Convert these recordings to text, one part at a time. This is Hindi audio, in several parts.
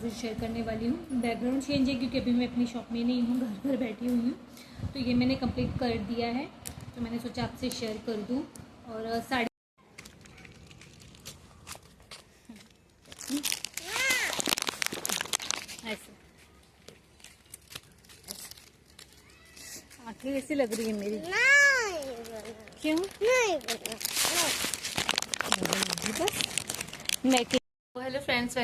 आपसे शेयर करने वाली हूँ। बैकग्राउंड चेंज है क्योंकि अभी मैं अपनी शॉप में नहीं हूँ, घर पर बैठी हुई हूँ। तो ये मैंने कंप्लीट कर दिया है, तो मैंने सोचा आपसे शेयर कर दूँ। और साड़ी ऐसे आंखें कैसी लग रही है मेरी? क्यों नहीं बस मैं hello friends,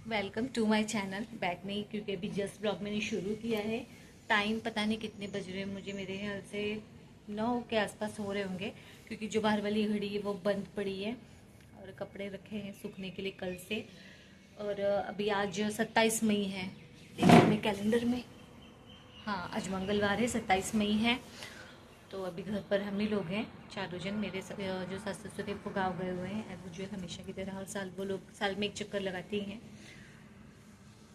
welcome to my channel. Back नहीं, क्योंकि अभी जस्ट ब्लॉग मैंने शुरू किया है। टाइम पता नहीं कितने बज रहे हैं मुझे, मेरे ख्याल से 9 के आसपास हो रहे होंगे, क्योंकि जो बाहर वाली घड़ी है वो बंद पड़ी है और कपड़े रखे हैं सूखने के लिए कल से। और अभी आज 27 मई है, देखिए अपने कैलेंडर में। हाँ, आज मंगलवार है, 27 मई है। तो अभी घर पर हम ही लोग हैं, चारों जन। मेरे जो सास ससुर थे वो गाँव गए हुए हैं, वो जो हमेशा की तरह हर साल वो लोग साल में एक चक्कर लगाती हैं।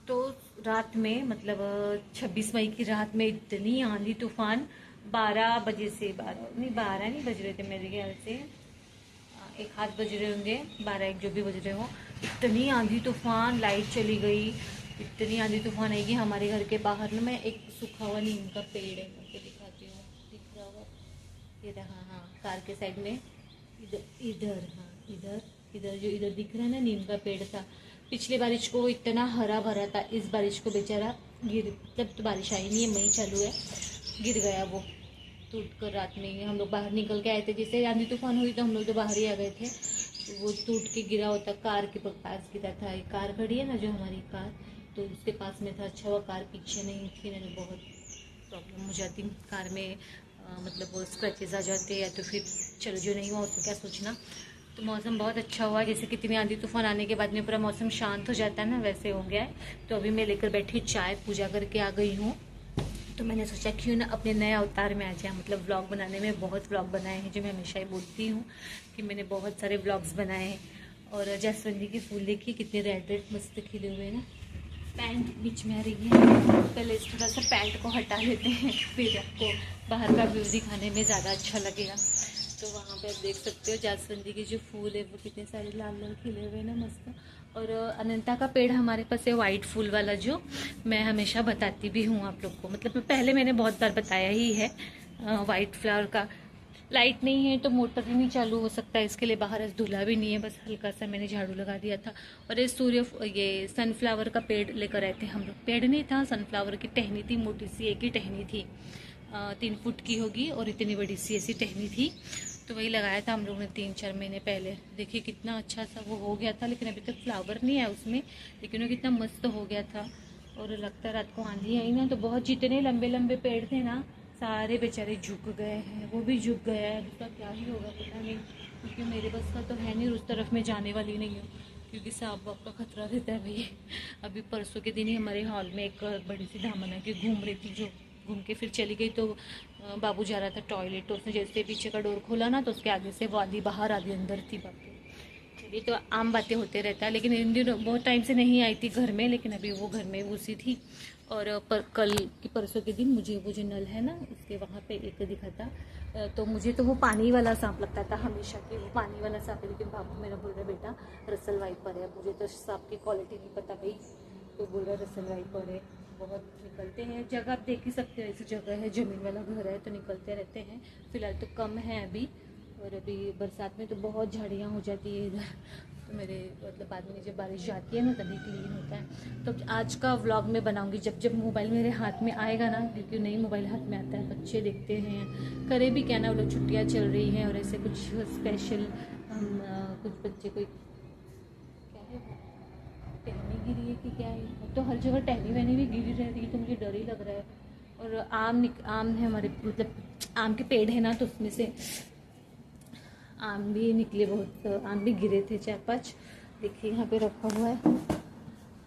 तो रात में मतलब 26 मई की रात में इतनी आंधी तूफान, 12 बजे से 12 नहीं बज रहे थे मेरे ख्याल से, एक हाथ बज रहे होंगे, 12 एक जो भी बज रहे हो। इतनी आंधी तूफान, लाइट चली गई। इतनी आंधी तूफान आई कि हमारे घर के बाहर ना, मैं एक सूखा हुआ नीम का पेड़ है, आपको दिखाती हूँ, दिख रहा होगा ये रहा। हाँ, कार के साइड में इधर इधर, हाँ इधर इधर जो इधर दिख रहा है ना, नीम का पेड़ था। पिछले बारिश को इतना हरा भरा था, इस बारिश को बेचारा तब तो बारिश आई नहीं है, मई चालू है, गिर गया वो टूट कर। रात में हम लोग बाहर निकल के आए थे, जैसे आंधी तूफान हुई तो हम लोग तो बाहर ही आ गए थे। तो वो टूट के गिरा होता, कार के पास गिरा था। एक कार खड़ी है ना जो हमारी कार, तो उसके पास में था। अच्छा वो कार पीछे नहीं थी, नहीं तो बहुत प्रॉब्लम हो जाती कार में। मतलब वो स्क्रैचेज आ जाते, या तो फिर चलो जो नहीं हुआ उसको क्या सोचना। तो मौसम बहुत अच्छा हुआ, जैसे कितनी आंधी तूफान आने के बाद में पूरा मौसम शांत हो जाता है ना, वैसे हो गया है। तो अभी मैं लेकर बैठी चाय, पूजा करके आ गई हूँ। तो मैंने सोचा क्यों ना अपने नए अवतार में आ जाए। मतलब व्लॉग बनाने में बहुत व्लॉग बनाए हैं, जो मैं हमेशा ही बोलती हूँ कि मैंने बहुत सारे व्लॉग्स बनाए हैं। और जैस्वंदी के फूल देखिए कितने रेड रेड मस्त खिले हुए हैं ना। पैंट बीच में आ रही है, पहले थोड़ा सा पैंट को हटा लेते हैं, फिर आपको बाहर का व्यू दिखाने में ज़्यादा अच्छा लगेगा। तो वहाँ पे आप देख सकते हो जास्वंदी के जो फूल है वो कितने सारे लाल लाल खिले हुए हैं ना, मस्त। और अनंता का पेड़ हमारे पास है, वाइट फूल वाला, जो मैं हमेशा बताती भी हूँ आप लोग को। मतलब पहले मैंने बहुत बार बताया ही है, वाइट फ्लावर का। लाइट नहीं है तो मोटर ही नहीं चालू हो सकता, इसके लिए बाहर आज धुला भी नहीं है, बस हल्का सा मैंने झाड़ू लगा दिया था। और ये सनफ्लावर का पेड़ लेकर आए थे हम लोग। पेड़ नहीं था, सनफ्लावर की टहनी थी, मोटी सी एक ही टहनी थी, 3 फुट की होगी, और इतनी बड़ी सी ऐसी टहनी थी। तो वही लगाया था हम लोग ने 3-4 महीने पहले। देखिए कितना अच्छा सा वो हो गया था, लेकिन अभी तक फ्लावर नहीं आया उसमें, लेकिन वो कितना मस्त हो गया था। और लगता है रात को आंधी आई ना, तो बहुत जितने लंबे लंबे पेड़ थे ना, सारे बेचारे झुक गए हैं। वो भी झुक गया है, उसका क्या ही होगा पता नहीं, क्योंकि मेरे बस का तो है नहीं, उस तरफ में जाने वाली नहीं हूँ, क्योंकि सांप वाप का खतरा रहता है भाई। अभी परसों के दिन ही हमारे हॉल में एक बड़ी सी दामन के घूम रही थी, जो घूम के फिर चली गई। तो बाबू जा रहा था टॉयलेट, तो उसने जैसे पीछे का डोर खोला ना, तो उसके आगे से वो आधी बाहर आधी अंदर थी। बापू, चलिए, तो आम बातें होते रहता है। लेकिन इन दिनों बहुत टाइम से नहीं आई थी घर में, लेकिन अभी वो घर में घुसी थी। और कल की परसों के दिन मुझे वो जो नल है ना, उसके वहाँ पे एक दिखा था। तो मुझे तो वो पानी वाला सांप लगता था हमेशा, कि वो पानी वाला सांप है। लेकिन बाबू मेरा बोल रहा बेटा रसल वाइपर है, मुझे तो सांप की क्वालिटी नहीं पता भाई। तो बोल रहा रसल वाइपर है, बहुत निकलते हैं। जगह आप देख ही सकते हो, ऐसी जगह है, ज़मीन वाला घर है, तो निकलते रहते हैं। फिलहाल तो कम है अभी। और अभी बरसात में तो बहुत झाड़ियाँ हो जाती है इधर, तो मेरे मतलब बाद में जब बारिश जाती है ना तभी क्लीन होता है। तो आज का व्लॉग मैं बनाऊंगी जब जब मोबाइल मेरे हाथ में आएगा ना, क्योंकि नहीं मोबाइल हाथ में आता है, बच्चे देखते हैं, करे भी क्या ना, वो लोग छुट्टियाँ चल रही हैं और ऐसे कुछ स्पेशल हम कुछ बच्चे कोई क्या है वो टहनी गिरी है कि क्या है। अब तो हर जगह टहनी वहनी भी गिरी रह रही है, तो मुझे डर ही लग रहा है। और आम है हमारे, मतलब आम के पेड़ है ना, तो उसमें से आम भी निकले, बहुत आम भी गिरे थे 4-5। देखिए यहाँ पे रखा हुआ है,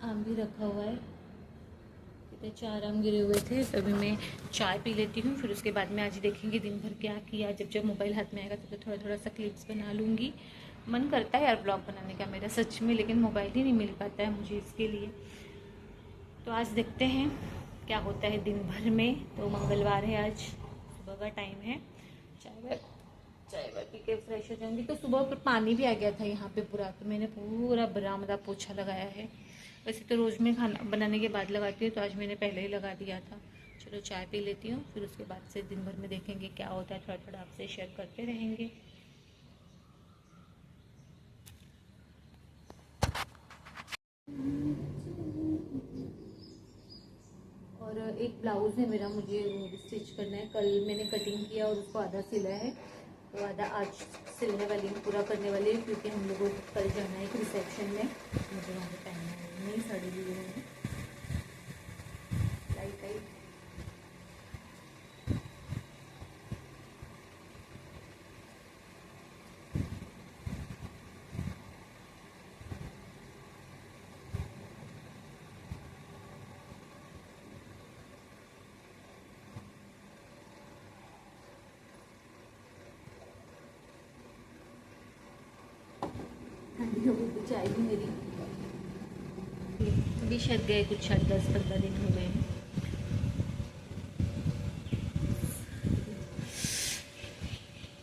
आम भी रखा हुआ है, कितने 4 आम गिरे हुए थे। तो अभी मैं चाय पी लेती हूँ, फिर उसके बाद में आज देखेंगे दिन भर क्या किया। जब जब मोबाइल हाथ में आएगा तब तो थोड़ा थोड़ा सा क्लिप्स बना लूँगी। मन करता है यार ब्लॉग बनाने का मेरा सच में, लेकिन मोबाइल ही नहीं मिल पाता है मुझे इसके लिए। तो आज देखते हैं क्या होता है दिन भर में। तो मंगलवार है, आज सुबह का टाइम है, चाय वाय पी के फ्रेश हो जाऊंगी। तो सुबह पर पानी भी आ गया था यहाँ पे पूरा, तो मैंने पूरा बरामदा पोछा लगाया है। वैसे तो रोज़ मैं खाना बनाने के बाद लगाती हूँ, तो आज मैंने पहले ही लगा दिया था। चलो चाय पी लेती हूँ, फिर उसके बाद से दिन भर में देखेंगे क्या होता है, थोड़ा थोड़ा आपसे शेयर करते रहेंगे। और एक ब्लाउज़ है मेरा, मुझे वो भी स्टिच करना है। कल मैंने कटिंग किया और उसको आधा सिला है, तो आधा आज सिलने वाली हूँ, पूरा करने वाली है, क्योंकि हम लोगों को कल जाना है एक रिसेप्शन में। मुझे वहाँ पे पहनना है, नई साड़ी ली है मैंने, लाइट लाइट। ठंडी हो गई चाय भी मेरी, अभी शायद गए कुछ 10-15 दिन हो गए हैं।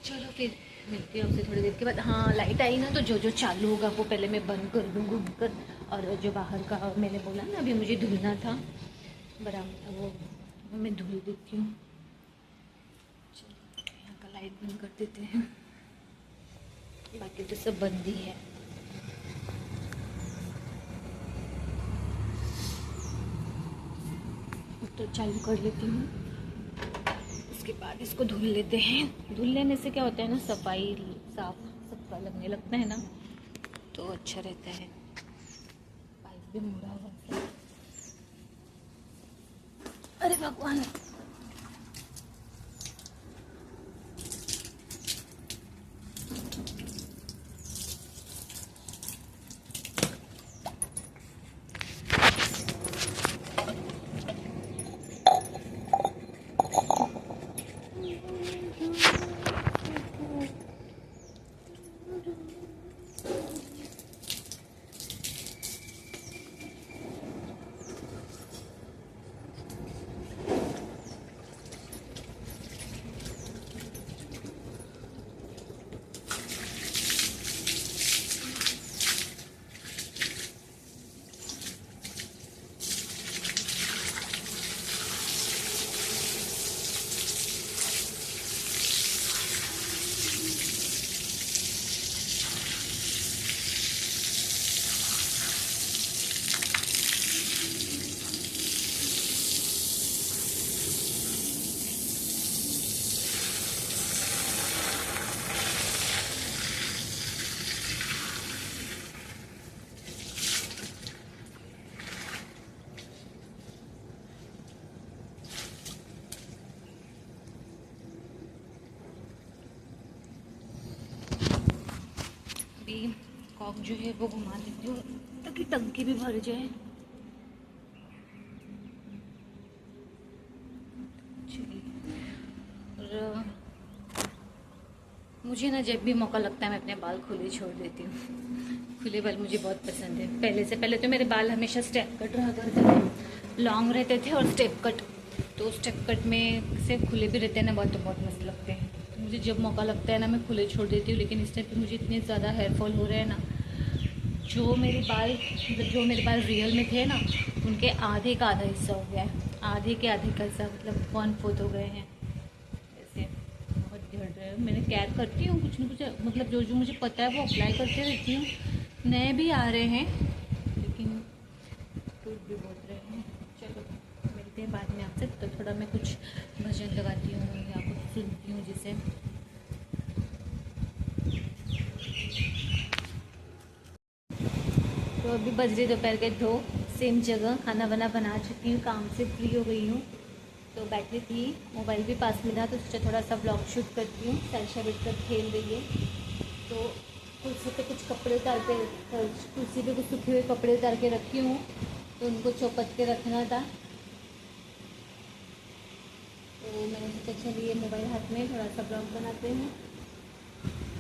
चलो फिर मिलती हूँ आपसे थोड़ी देर के बाद। हाँ लाइट आई ना, तो जो जो चालू होगा वो पहले मैं बंद कर दूँ घूम कर। और जो बाहर का मैंने बोला ना अभी मुझे धुलना था बराबर, वो मैं धुल देती हूँ। चलो यहाँ का लाइट बंद कर देते हैं, बाकी तो सब बंद ही है। तो चालू कर लेती हूँ, उसके बाद इसको धुल लेते हैं। धुल लेने से क्या होता है ना, सफाई साफ सबका लगने लगता है ना, तो अच्छा रहता है। पाइप भी मुड़ा हुआ है, अरे भगवान। अभी कॉक जो है वो घुमा देती हूँ ताकि टंकी भी भर जाए। और मुझे ना जब भी मौका लगता है मैं अपने बाल खुले छोड़ देती हूँ। खुले बाल मुझे बहुत पसंद है। पहले तो मेरे बाल हमेशा स्टेप कट रहा करते थे, लॉन्ग रहते थे और स्टेप कट, तो स्टेप कट में से खुले भी रहते हैं ना, बहुत मस्त लगते हैं। तो मुझे जब मौका लगता है ना मैं खुले छोड़ देती हूँ। लेकिन इस टाइम पे मुझे इतने ज़्यादा हेयर फॉल हो रहे हैं ना, जो मेरे बाल रियल में थे ना, उनके आधे का आधा हिस्सा हो गया है, आधे के आधे का हिस्सा, मतलब 1/4 हो गए हैं। ऐसे बहुत झड़ रहे हैं। मैंने केयर करती हूँ कुछ ना कुछ, मतलब जो जो मुझे पता है वो अप्लाई करते रहती हूँ। नए भी आ रहे हैं लेकिन टूट भी बहुत रहे हैं। चलो मिलते हैं बाद में आपसे। तो थोड़ा मैं कुछ भजन लगाती हूँ या कुछ सुनती हूँ जिसे। तो अभी बज रही दोपहर के 2, सेम जगह खाना बना चुकी हूँ, काम से फ्री हो गई हूँ। तो बैठी थी, मोबाइल भी पास में था, तो सोचा थोड़ा सा ब्लॉग शूट करती हूँ। सारिशा बैठकर खेल रही है, तो कुर्सी पे कुछ कपड़े उतार के, कुर्सी पे कुछ सूखे हुए कपड़े उतार के रखी हूँ, तो उनको चौपट के रखना था। तो मैंने सोचा चलिए मोबाइल हाथ में थोड़ा सा ब्लॉग बनाते हैं।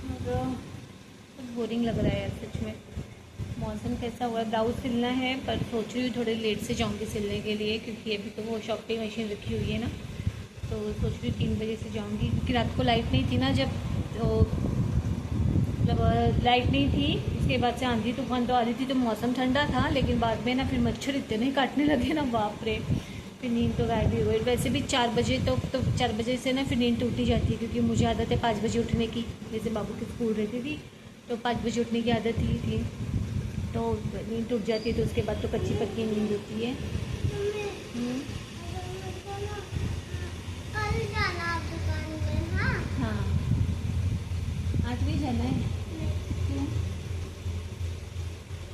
और बोरिंग लग रहा है यार सच में। मौसम कैसा हुआ है, ब्लाउज सिलना है पर सोच रही हूँ थोड़े लेट से जाऊँगी सिलने के लिए, क्योंकि अभी तो वो शॉप पे मशीन रखी हुई है ना, तो सोच रही हूँ 3 बजे से जाऊँगी, क्योंकि रात को लाइट नहीं थी ना जब, तो मतलब लाइट नहीं थी, उसके बाद से आंधी तूफान तो आ रही थी, तो मौसम ठंडा था, लेकिन बाद में ना फिर मच्छर इतने काटने लगे ना, बाप रे। फिर नींद तो गायब ही हो गई। वैसे भी 4 बजे तो 4 बजे से ना फिर नींद टूटी जाती है, क्योंकि मुझे आदत है 5 बजे उठने की। जैसे बाबू की स्कूल रहती थी तो 5 बजे उठने की आदत ही थी, तो नींद टूट जाती है, तो उसके बाद तो कच्ची पक्की नींद होती है। कल जाना आप दुकान पे? हाँ हाँ, आज भी जाना है। क्यों?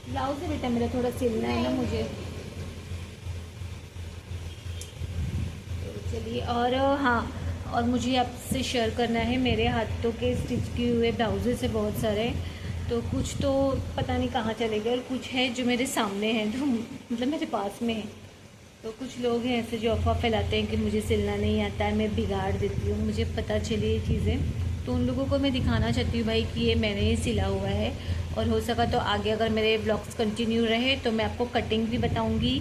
ब्लाउज है बेटा मेरा, थोड़ा सिलना है ना मुझे। तो चलिए, और हाँ, और मुझे आपसे शेयर करना है मेरे हाथों के स्टिच किए हुए ब्लाउजेस है बहुत सारे। तो कुछ तो पता नहीं कहाँ चले गए, और कुछ है जो मेरे सामने हैं, जो मतलब मेरे पास में है। तो कुछ लोग हैं ऐसे जो अफवाह फैलाते हैं कि मुझे सिलना नहीं आता है, मैं बिगाड़ देती हूँ। मुझे पता चली ये चीज़ें, तो उन लोगों को मैं दिखाना चाहती हूँ भाई कि ये मैंने ही सिला हुआ है। और हो सका तो आगे अगर मेरे ब्लॉग्स कंटिन्यू रहे तो मैं आपको कटिंग भी बताऊँगी,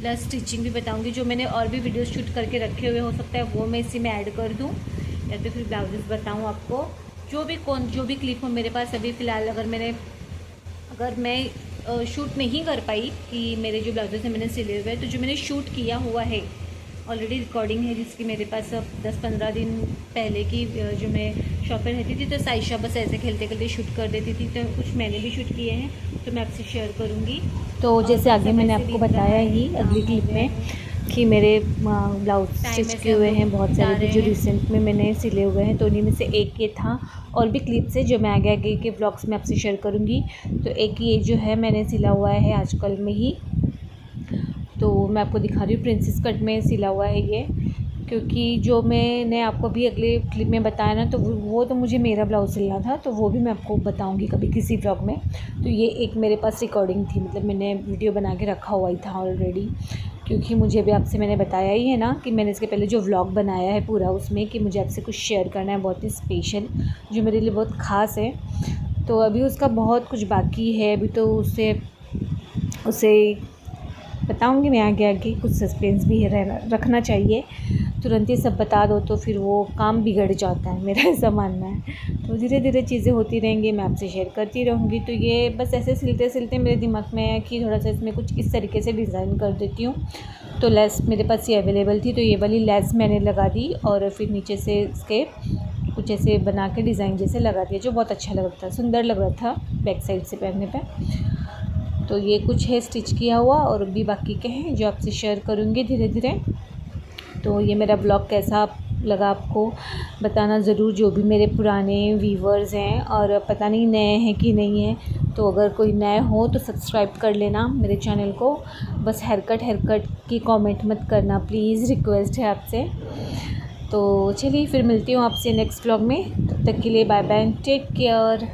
प्लस स्टिचिंग भी बताऊँगी। जो मैंने और भी वीडियोज़ शूट करके रखे हुए, हो सकता है वो मैं इसी में ऐड कर दूँ, या तो फिर ब्लाउजेस बताऊँ आपको। जो भी क्लिप हो मेरे पास अभी फ़िलहाल, अगर मैं शूट नहीं कर पाई कि मेरे जो ब्लाउजेस हैं मैंने सिले हुए हैं, तो जो मैंने शूट किया हुआ है ऑलरेडी रिकॉर्डिंग है, जिसकी मेरे पास अब 10-15 दिन पहले की, जो मैं शॉप पर रहती थी तो साइशा बस ऐसे खेलते खेलते शूट कर देती थी, तो कुछ मैंने भी शूट किए हैं, तो मैं आपसे शेयर करूँगी। तो जैसे आगे मैंने आपको बताया ही अगली क्लिप में कि मेरे ब्लाउज स्टिच किए हुए हैं बहुत सारे, जो रिसेंट में मैंने सिले हुए हैं, तो उन्हीं में से एक ये था। और भी क्लिप्स है जो मैं आगे आगे के ब्लॉग्स में आपसे शेयर करूँगी। तो एक ये जो है मैंने सिला हुआ है आजकल में ही, तो मैं आपको दिखा रही हूँ, प्रिंसेस कट में सिला हुआ है ये। क्योंकि जो मैंने आपको अभी अगले क्लिप में बताया ना, तो वो तो मुझे मेरा ब्लाउज सिलना था, तो वो भी मैं आपको बताऊंगी कभी किसी ब्लॉग में। तो ये एक मेरे पास रिकॉर्डिंग थी, मतलब मैंने वीडियो बना के रखा हुआ ही था ऑलरेडी, क्योंकि मुझे भी आपसे मैंने बताया ही है ना कि मैंने इसके पहले जो व्लॉग बनाया है पूरा, उसमें कि मुझे आपसे कुछ शेयर करना है बहुत ही स्पेशल, जो मेरे लिए बहुत ख़ास है। तो अभी उसका बहुत कुछ बाकी है, अभी तो उसे बताऊंगी मैं आगे आगे, कुछ सस्पेंस भी है, रखना चाहिए। तुरंत ही सब बता दो तो फिर वो काम बिगड़ जाता है, मेरा ऐसा मानना है। तो धीरे धीरे चीज़ें होती रहेंगी, मैं आपसे शेयर करती रहूँगी। तो ये बस ऐसे सिलते सिलते मेरे दिमाग में है कि थोड़ा सा इसमें कुछ इस तरीके से डिज़ाइन कर देती हूँ। तो लेस मेरे पास ये अवेलेबल थी, तो ये वाली लेस मैंने लगा दी, और फिर नीचे से इसके कुछ ऐसे बना के डिज़ाइन जैसे लगा दिया, जो बहुत अच्छा लग रहा था, सुंदर लग रहा था बैक साइड से पहनने पर। तो ये कुछ है स्टिच किया हुआ, और भी बाकी के हैं जो आपसे शेयर करूँगी धीरे धीरे। तो ये मेरा ब्लॉग कैसा लगा आपको बताना ज़रूर, जो भी मेरे पुराने व्यूवर्स हैं, और पता नहीं नए हैं कि नहीं हैं, तो अगर कोई नए हो तो सब्सक्राइब कर लेना मेरे चैनल को। बस हेयर कट की कमेंट मत करना प्लीज़, रिक्वेस्ट है आपसे। तो चलिए फिर मिलती हूँ आपसे नेक्स्ट ब्लॉग में, तब तक के लिए बाय बाय, टेक केयर।